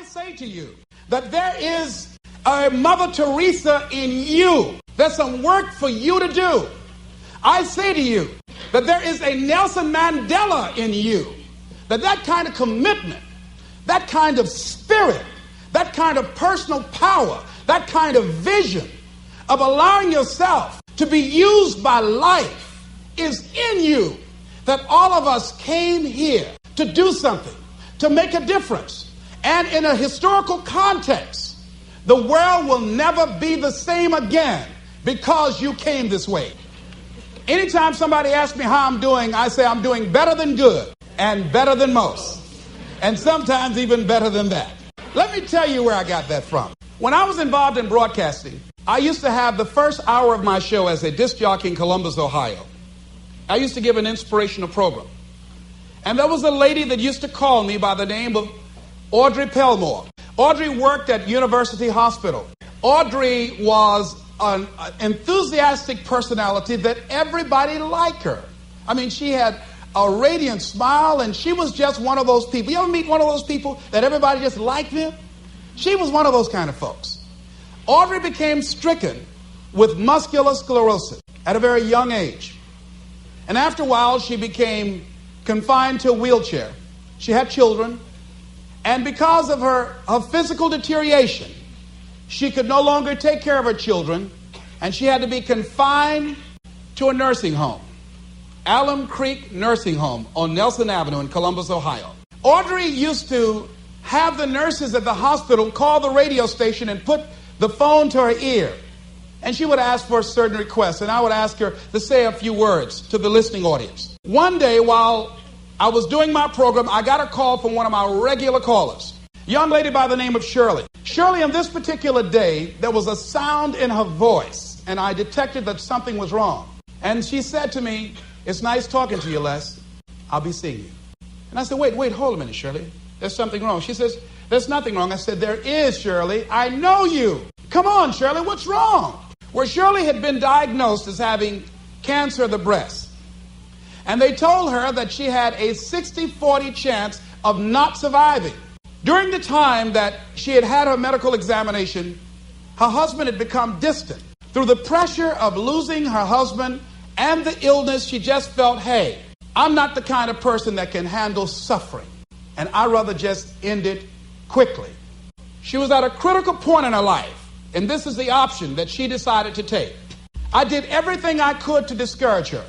say to you that there is a Mother Teresa in you. There's some work for you to do. I say to you that there is a Nelson Mandela in you. That kind of commitment, that kind of spirit, that kind of personal power, that kind of vision of allowing yourself to be used by life is in you. That all of us came here to do something, to make a difference. And in a historical context, the world will never be the same again because you came this way. Anytime somebody asks me how I'm doing, I say I'm doing better than good and better than most, and sometimes even better than that. Let me tell you where I got that from. When I was involved in broadcasting, I used to have the first hour of my show as a disc jockey in Columbus, Ohio. I used to give an inspirational program. And there was a lady that used to call me by the name of Audrey Pelmore. Audrey worked at University Hospital. Audrey was an enthusiastic personality that everybody liked her. I mean, she had a radiant smile, and she was just one of those people. You ever meet one of those people that everybody just liked them? She was one of those kind of folks. Audrey became stricken with muscular sclerosis at a very young age. And after a while, she became confined to a wheelchair. She had children. And because of her physical deterioration, she could no longer take care of her children. And she had to be confined to a nursing home. Alum Creek Nursing Home on Nelson Avenue in Columbus, Ohio. Audrey used to have the nurses at the hospital call the radio station and put the phone to her ear. And she would ask for a certain request, and I would ask her to say a few words to the listening audience. One day, while I was doing my program, I got a call from one of my regular callers, a young lady by the name of Shirley. Shirley, on this particular day, there was a sound in her voice, and I detected that something was wrong. And she said to me, "It's nice talking to you, Les. I'll be seeing you." And I said, wait, hold a minute, Shirley. There's something wrong. She says, "There's nothing wrong." I said, "There is, Shirley. I know you. Come on, Shirley, what's wrong?" Well, Shirley had been diagnosed as having cancer of the breast. And they told her that she had a 60-40 chance of not surviving. During the time that she had had her medical examination, her husband had become distant. Through the pressure of losing her husband and the illness, she just felt, hey, I'm not the kind of person that can handle suffering, and I'd rather just end it quickly. She was at a critical point in her life, and this is the option that she decided to take. I did everything I could to discourage her,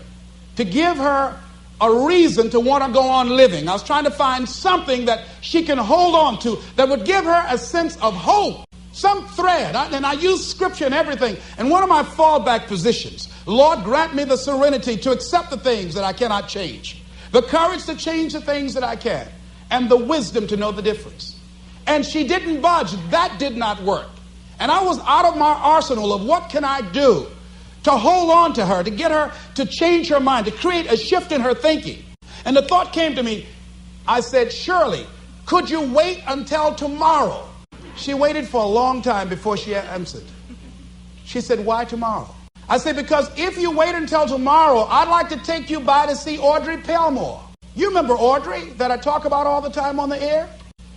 to give her a reason to want to go on living. I was trying to find something that she can hold on to that would give her a sense of hope, some thread. And I use scripture and everything. And one of my fallback positions, Lord, grant me the serenity to accept the things that I cannot change, the courage to change the things that I can, and the wisdom to know the difference. And she didn't budge. That did not work. And I was out of my arsenal of what can I do to hold on to her, to get her to change her mind, to create a shift in her thinking. And the thought came to me. I said, "Shirley, could you wait until tomorrow?" She waited for a long time before she answered. She said, "Why tomorrow?" I said, "Because if you wait until tomorrow, I'd like to take you by to see Audrey Pelmore. You remember Audrey that I talk about all the time on the air?"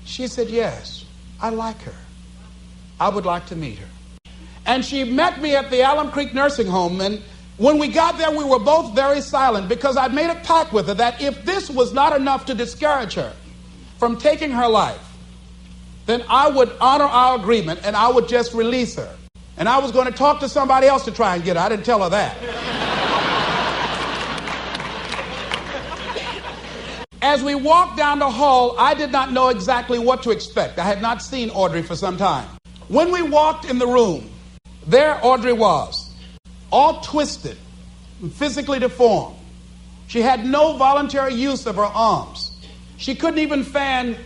She said, "Yes, I like her. I would like to meet her." And she met me at the Alum Creek Nursing Home. And when we got there, we were both very silent because I'd made a pact with her that if this was not enough to discourage her from taking her life, then I would honor our agreement and I would just release her. And I was going to talk to somebody else to try and get her. I didn't tell her that. As we walked down the hall, I did not know exactly what to expect. I had not seen Audrey for some time. When we walked in the room, there Audrey was, all twisted, physically deformed. She had no voluntary use of her arms. She couldn't even fan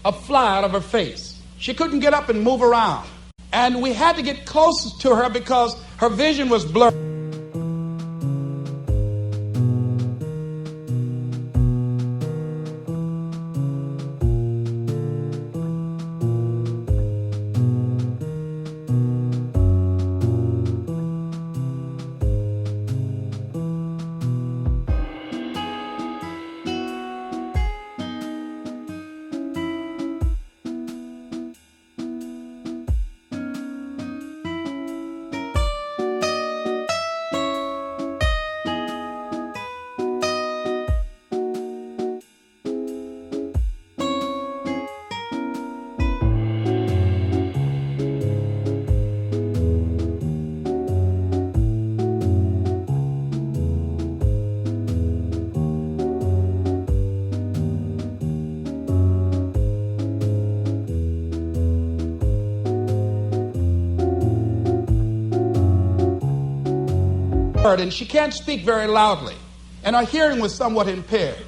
a fly out of her face. She couldn't get up and move around. And we had to get close to her because her vision was blurred. and she can't speak very loudly, and her hearing was somewhat impaired.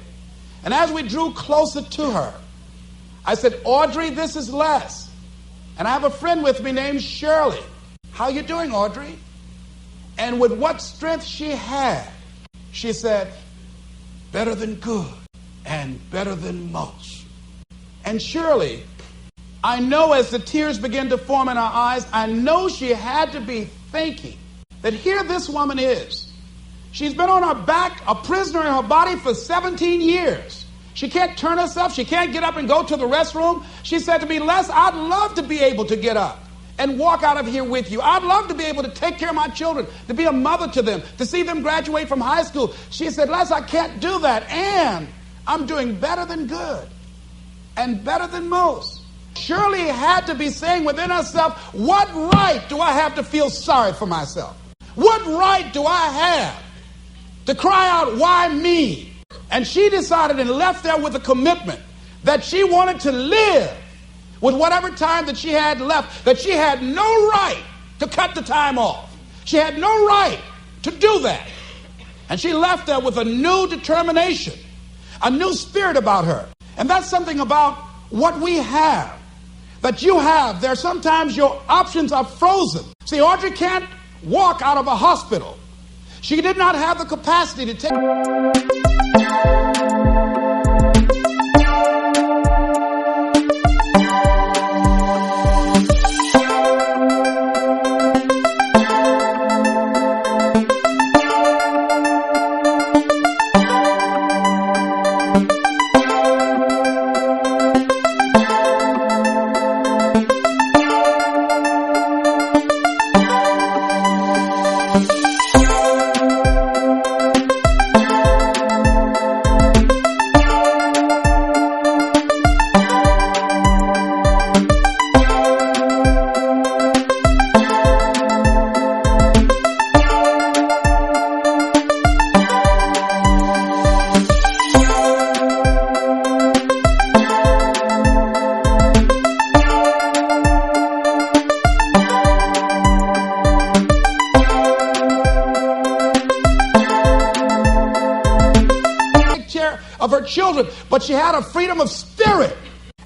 And as we drew closer to her, I said, Audrey, this is Les. And I have a friend with me named Shirley. How you doing, Audrey? And with what strength she had, she said, better than good and better than most. And Shirley, I know as the tears began to form in her eyes, I know she had to be thinking that here this woman is. She's been on her back, a prisoner in her body for 17 years. She can't turn herself. She can't get up and go to the restroom. She said to me, Les, I'd love to be able to get up and walk out of here with you. I'd love to be able to take care of my children, to be a mother to them, to see them graduate from high school. She said, Les, I can't do that. And I'm doing better than good and better than most. Shirley had to be saying within herself, what right do I have to feel sorry for myself? What right do I have to cry out, why me? And she decided and left there with a commitment that she wanted to live with whatever time that she had left, that she had no right to cut the time off. She had no right to do that. And she left there with a new determination, a new spirit about her. And that's something about what we have, that you have. There sometimes your options are frozen. See, Audrey can't walk out of a hospital. She did not have the capacity to take... of her children, but she had a freedom of spirit.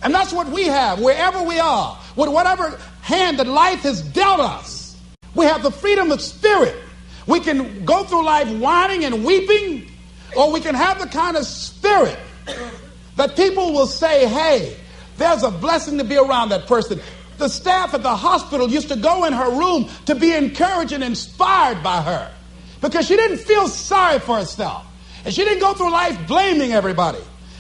And that's what we have wherever we are, with whatever hand that life has dealt us. We have the freedom of spirit. We can go through life whining and weeping, or we can have the kind of spirit that people will say, hey, there's a blessing to be around that person. The staff at the hospital used to go in her room to be encouraged and inspired by her because she didn't feel sorry for herself. And she didn't go through life blaming everybody.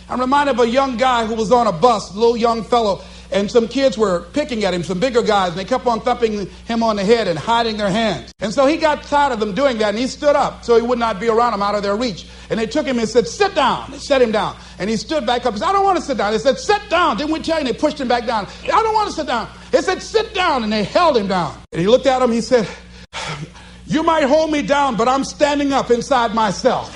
I'm reminded of a young guy who was on a bus, a little young fellow, and some kids were picking at him, some bigger guys, and they kept on thumping him on the head and hiding their hands. And so he got tired of them doing that, and he stood up so he would not be around them, out of their reach. And they took him and said, sit down. They set him down. And he stood back up and said, I don't want to sit down. They said, sit down. Didn't we tell you? And they pushed him back down. I don't want to sit down. They said, sit down. And they held him down. And he looked at him. He said, you might hold me down, but I'm standing up inside myself.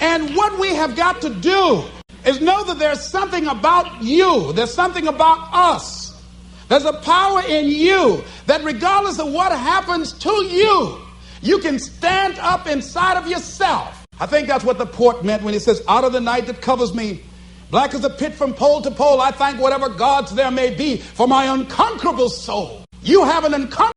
And what we have got to do is know that there's something about you. There's something about us. There's a power in you that regardless of what happens to you, you can stand up inside of yourself. I think that's what the poet meant when he says, out of the night that covers me, black as a pit from pole to pole, I thank whatever gods there may be for my unconquerable soul. You have an unconquerable